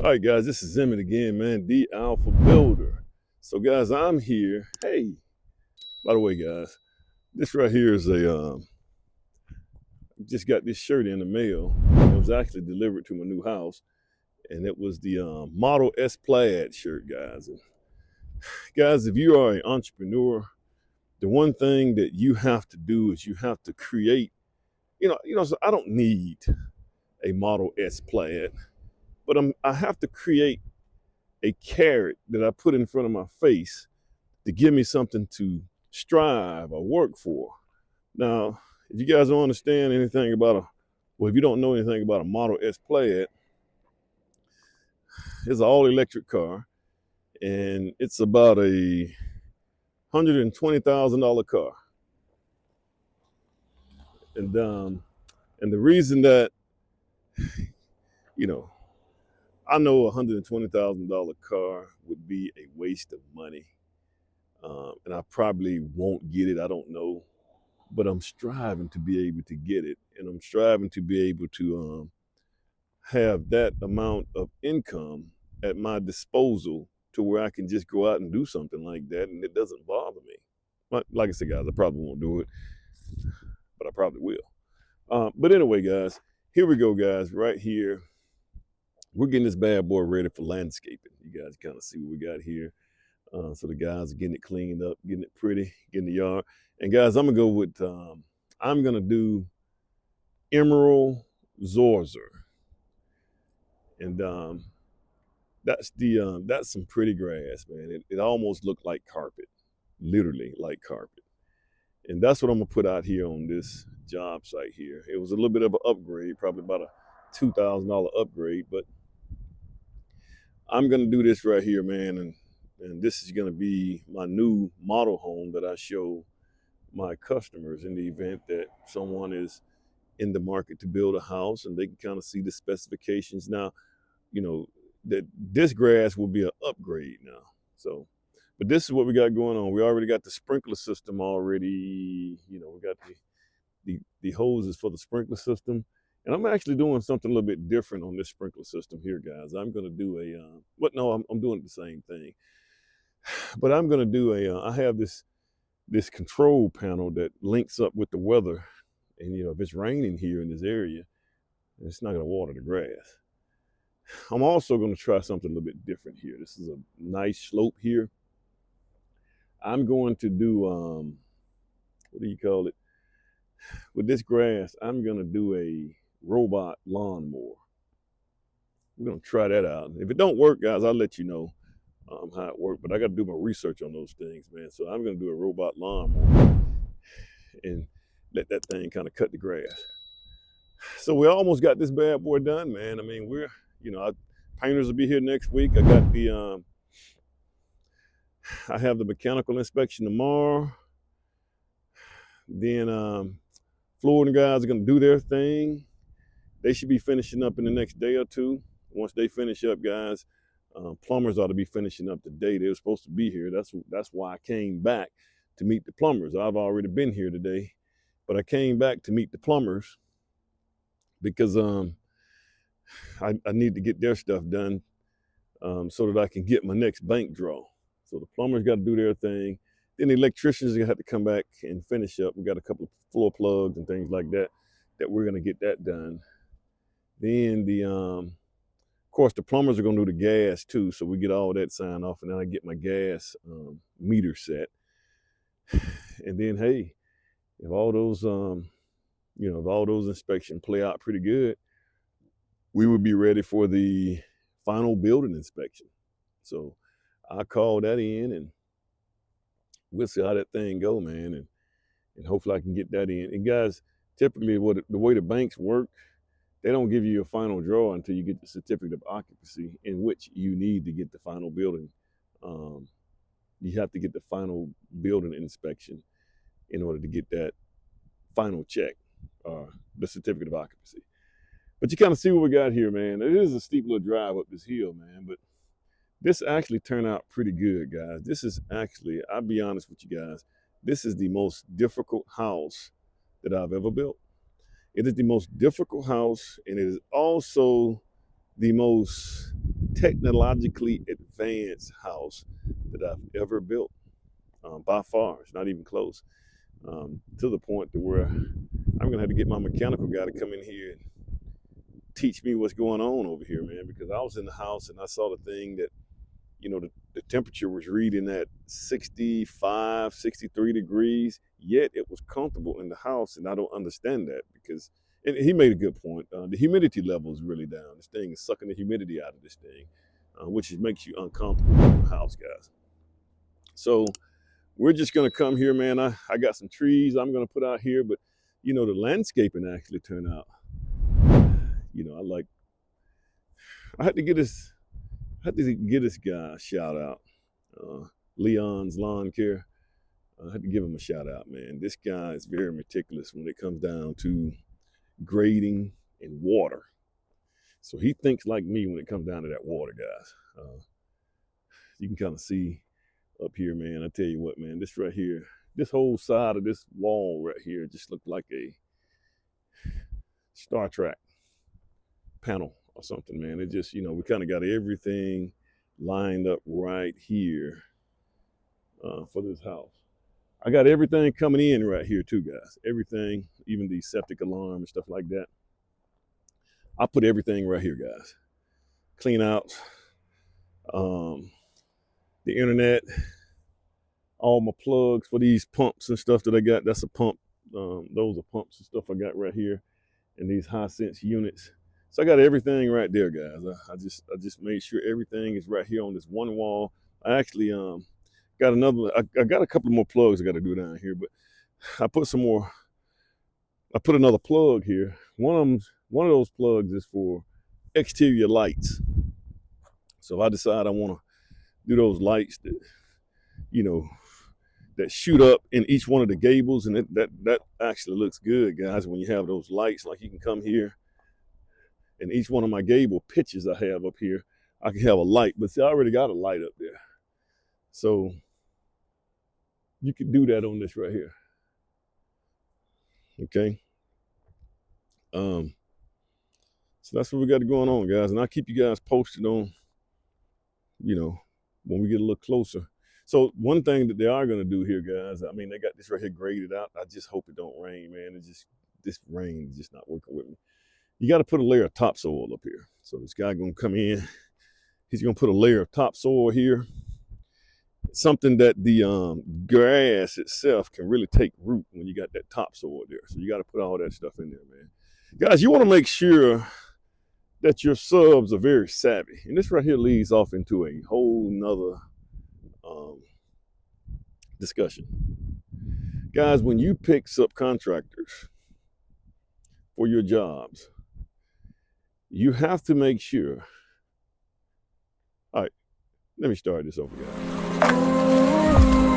All right, guys, this is Emmett again, man, the Alpha Builder. So, guys, I'm here. Hey, by the way, guys, this right here is just got this shirt in the mail. It was actually delivered to my new house, and it was the Model S Plaid shirt, guys. And guys, if you are an entrepreneur, the one thing that you have to do is you have to create, so I don't need a Model S Plaid, but I have to create a carrot that I put in front of my face to give me something to strive or work for. Now, if you guys don't understand anything about if you don't know anything about a Model S Plaid, it's an all-electric car, and it's about a $120,000 car. And the reason that, I know a $120,000 car would be a waste of money. And I probably won't get it, I don't know. But I'm striving to be able to get it. And I'm striving to be able to have that amount of income at my disposal to where I can just go out and do something like that and it doesn't bother me. But like I said, guys, I probably won't do it, but I probably will. But anyway, guys, here we go, guys, right here. We're getting this bad boy ready for landscaping. You guys kind of see what we got here. So the guys are getting it cleaned up, getting it pretty, getting the yard. And guys, I'm gonna go with, I'm gonna do Emerald Zorzer. And that's some pretty grass, man. It almost looked like carpet, literally like carpet. And that's what I'm gonna put out here on this job site here. It was a little bit of an upgrade, probably about a $2,000 upgrade, but I'm gonna do this right here, man. And this is gonna be my new model home that I show my customers in the event that someone is in the market to build a house and they can kind of see the specifications. Now, that this grass will be an upgrade now. So, but this is what we got going on. We already got the sprinkler system already. We got the hoses for the sprinkler system. And I'm actually doing something a little bit different on this sprinkler system here, guys. I'm going to do I'm doing the same thing. But I'm going to do I have this control panel that links up with the weather. And, if it's raining here in this area, it's not going to water the grass. I'm also going to try something a little bit different here. This is a nice slope here. I'm going to do, what do you call it? With this grass, I'm going to do a robot lawnmower. We're going to try that out. If it don't work, guys, I'll let you know how it works. But I got to do my research on those things, man. So I'm going to do a robot lawnmower and let that thing kind of cut the grass. So we almost got this bad boy done, man. I mean, painters will be here next week. I got I have the mechanical inspection tomorrow. Then flooring guys are going to do their thing. They should be finishing up in the next day or two. Once they finish up, guys, plumbers ought to be finishing up today. They were supposed to be here. That's why I came back to meet the plumbers. I've already been here today, but I came back to meet the plumbers because I need to get their stuff done so that I can get my next bank draw. So the plumbers got to do their thing. Then the electricians are going to have to come back and finish up. We got a couple of floor plugs and things like that we're going to get that done. Then of course, the plumbers are going to do the gas too. So we get all that signed off, and then I get my gas meter set. And then, hey, if all those, inspections play out pretty good, we would be ready for the final building inspection. So I call that in, and we'll see how that thing go, man. And hopefully I can get that in. And guys, typically the way the banks work, they don't give you a final draw until you get the certificate of occupancy, in which you need to get the final building. You have to get the final building inspection in order to get that final check, the certificate of occupancy. But you kind of see what we got here, man. It is a steep little drive up this hill, man, but this actually turned out pretty good, guys. This is actually, I'll be honest with you guys, this is the most difficult house that I've ever built. It is the most difficult house, and it is also the most technologically advanced house that I've ever built. By far, it's not even close. To the point to where I'm gonna have to get my mechanical guy to come in here and teach me what's going on over here, man. Because I was in the house and I saw the thing that, the temperature was reading at 65, 63 degrees, yet it was comfortable in the house, and I don't understand that because, and he made a good point. The humidity level is really down. This thing is sucking the humidity out of this thing, which makes you uncomfortable in the house, guys. So we're just gonna come here, man. I got some trees I'm gonna put out here, but the landscaping actually turned out. I had to get this guy a shout out. Leon's Lawn Care. I had to give him a shout out, man. This guy is very meticulous when it comes down to grading and water. So he thinks like me when it comes down to that water, guys. You can kind of see up here, man. I tell you what, man, this right here, this whole side of this wall right here just looked like a Star Trek panel or something, man. It just, we kind of got everything lined up right here for this house. I got everything coming in right here too, guys. Everything, even the septic alarm and stuff like that. I put everything right here, guys. Clean out the internet, all my plugs for these pumps and stuff that I got. That's a pump. Those are pumps and stuff I got right here, and these high sense units. So I got everything right there, guys. I just made sure everything is right here on this one wall. I actually got another. I got a couple more plugs I got to do down here, but I put some more. I put another plug here. One of those plugs is for exterior lights. So if I decide I want to do those lights that, that shoot up in each one of the gables, and that actually looks good, guys. When you have those lights, like you can come here, and each one of my gable pitches I have up here, I can have a light. But see, I already got a light up there, so you can do that on this right here. Okay. So that's what we got going on, guys, and I'll keep you guys posted on, when we get a little closer. So one thing that they are going to do here, guys, I mean, they got this right here graded out. I just hope it don't rain, man. This rain is just not working with me. You got to put a layer of topsoil up here. So this guy going to come in. He's going to put a layer of topsoil here. Something that the grass itself can really take root when you got that topsoil there. So you got to put all that stuff in there, man. Guys, you want to make sure that your subs are very savvy. And this right here leads off into a whole nother discussion. Guys, when you pick subcontractors for your jobs, you have to make sure. All right, let me start this over, guys.